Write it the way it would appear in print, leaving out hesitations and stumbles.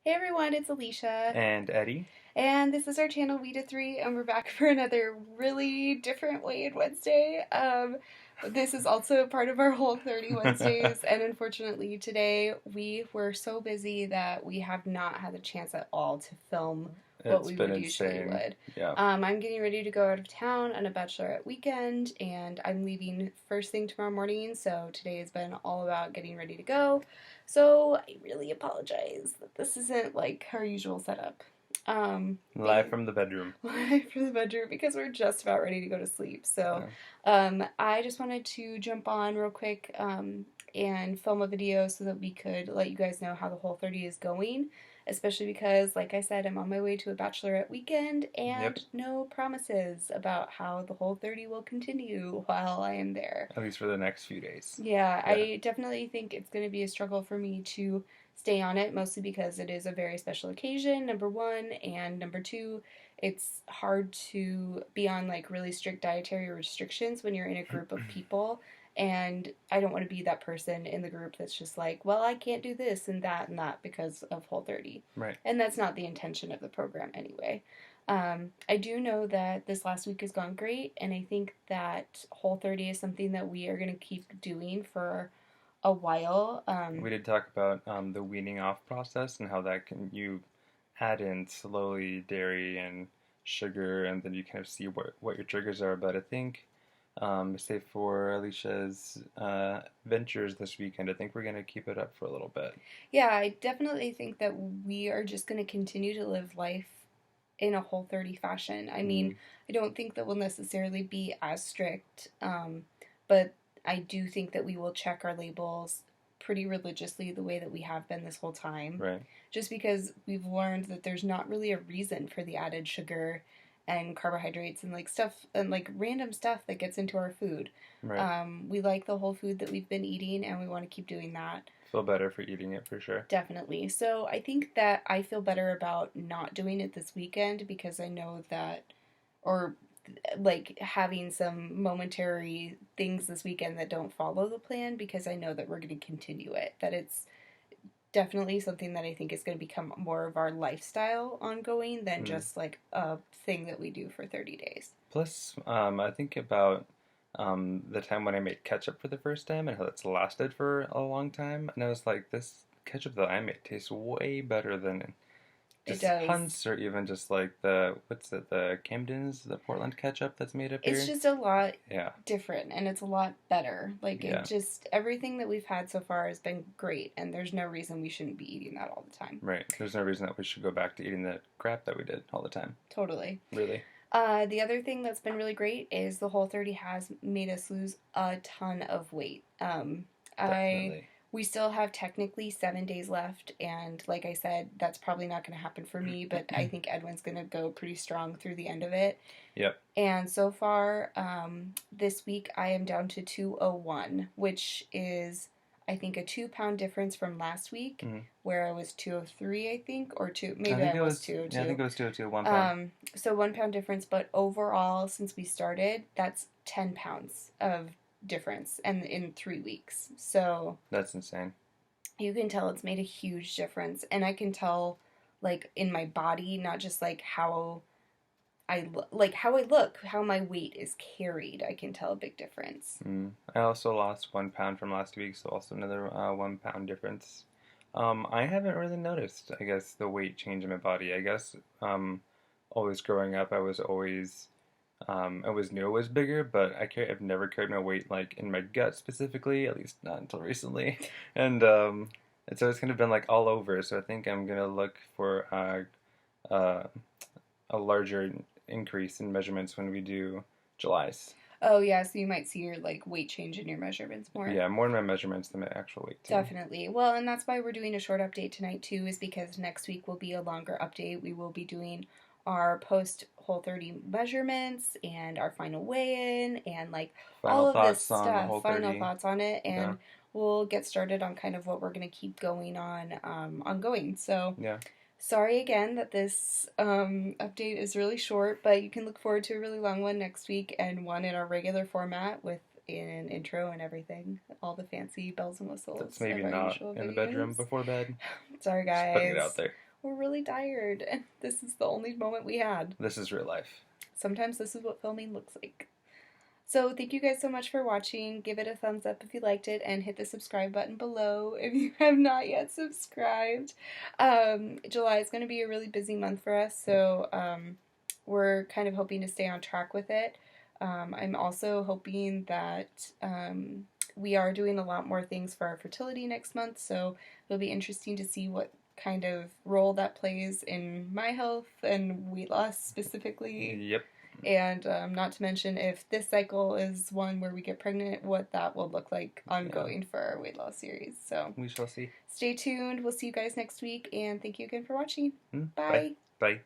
Hey everyone, it's Alicia, And Eddie. and this is our channel We to Three, and we're back for another really different Weigh-In Wednesday. This is also part of our Whole30 Wednesdays, and unfortunately today we were so busy that we have not had the chance at all to film what It's we been would usually insane. would. Yeah. I'm getting ready to go out of town on a bachelorette weekend, and I'm leaving first thing tomorrow morning, so today has been all about getting ready to go. So I really apologize that this isn't like our usual setup. Live from the bedroom. Live from the bedroom because we're just about ready to go to sleep. So, Yeah. I just wanted to jump on real quick and film a video so that we could let you guys know how the Whole30 is going. Especially because, like I said, I'm on my way to a bachelorette weekend Yep. and no promises about how the Whole30 will continue while I am there. At least for the next few days. Yeah, Yeah. I definitely think it's going to be a struggle for me to stay on it, mostly because it is a very special occasion, number one, and number two, it's hard to be on like really strict dietary restrictions when you're in a group of people. And I don't want to be that person in the group that's just like, well, I can't do this and that because of Whole30. Right. And that's not the intention of the program anyway. I do know that this last week has gone great, and I think that Whole30 is something that we are going to keep doing for a while. We did talk about the weaning off process and how that you add in slowly dairy and sugar, and then you kind of see what your triggers are. But I think, say for Alicia's ventures this weekend, I think we're going to keep it up for a little bit. Yeah, I definitely think that we are just going to continue to live life in a Whole30 fashion. I mean, I don't think that we'll necessarily be as strict, but I do think that we will check our labels pretty religiously the way that we have been this whole time. Right. Just because we've learned that there's not really a reason for the added sugar and carbohydrates and like stuff and like random stuff that gets into our food. Right. We like the whole food that we've been eating and we want to keep doing that. Feel better for eating it for sure. Definitely. So I think that I feel better about not doing it this weekend because I know that, or like having some momentary things this weekend that don't follow the plan because I know that we're going to continue it. That it's definitely something that I think is going to become more of our lifestyle ongoing than just like a thing that we do for 30 days. Plus, I think about the time when I made ketchup for the first time and how it's lasted for a long time. And I was like, this ketchup that I make tastes way better than It just does. Hunt's or even just like the Camden's, the Portland ketchup that's made up here. It's just a lot Yeah. different and it's a lot better. Like Yeah. it just everything that we've had so far has been great and there's no reason we shouldn't be eating that all the time. Right. There's no reason that we should go back to eating the crap that we did all the time. Totally. Really. The other thing that's been really great is the Whole30 has made us lose a ton of weight. Definitely. We still have technically 7 days left, and like I said, that's probably not going to happen for me, but I think Edwin's going to go pretty strong through the end of it. Yep. And so far, this week I am down to 201, which is, I think, a 2 pound difference from last week, where I was 203, I think, or two. Maybe I was 202. Yeah, I think it was 202, 1 pound. So 1 pound difference, but overall, since we started, that's 10 pounds of difference and in 3 weeks. So That's insane. you can tell it's made a huge difference, and I can tell like in my body, not just like how I look, how my weight is carried. I can tell a big difference. I also lost 1 pound from last week, so also another 1 pound difference. I haven't really noticed, I guess, the weight change in my body. I guess always growing up, I was always I always knew it was bigger, but I've never carried my weight like in my gut specifically, at least not until recently. And it's always kind of been like all over. So I think I'm gonna look for a larger increase in measurements when we do July's. Oh yeah, so you might see your like weight change in your measurements more. Yeah, more in my measurements than my actual weight too. Definitely. Well, and that's why we're doing a short update tonight too, is because next week will be a longer update. We will be doing our post Whole30 measurements and our final weigh-in and like all of this stuff, final thoughts on it, and we'll get started on kind of what we're going to keep going on ongoing. So yeah. Sorry again that this update is really short, but you can look forward to a really long one next week and one in our regular format with an intro and everything. All the fancy bells and whistles. That's maybe of our not usual in the bedroom videos. before bed. Sorry, Just putting guys. it out there. we're really tired, and this is the only moment we had. This is real life. Sometimes this is what filming looks like. So thank you guys so much for watching. Give it a thumbs up if you liked it, and hit the subscribe button below if you have not yet subscribed. July is going to be a really busy month for us, so we're kind of hoping to stay on track with it. I'm also hoping that we are doing a lot more things for our fertility next month, so it'll be interesting to see what kind of role that plays in my health and weight loss specifically. Yep. And not to mention, if this cycle is one where we get pregnant, what that will look like ongoing for our weight loss series. So we shall see. Stay tuned. We'll see you guys next week, and thank you again for watching. Bye. Bye.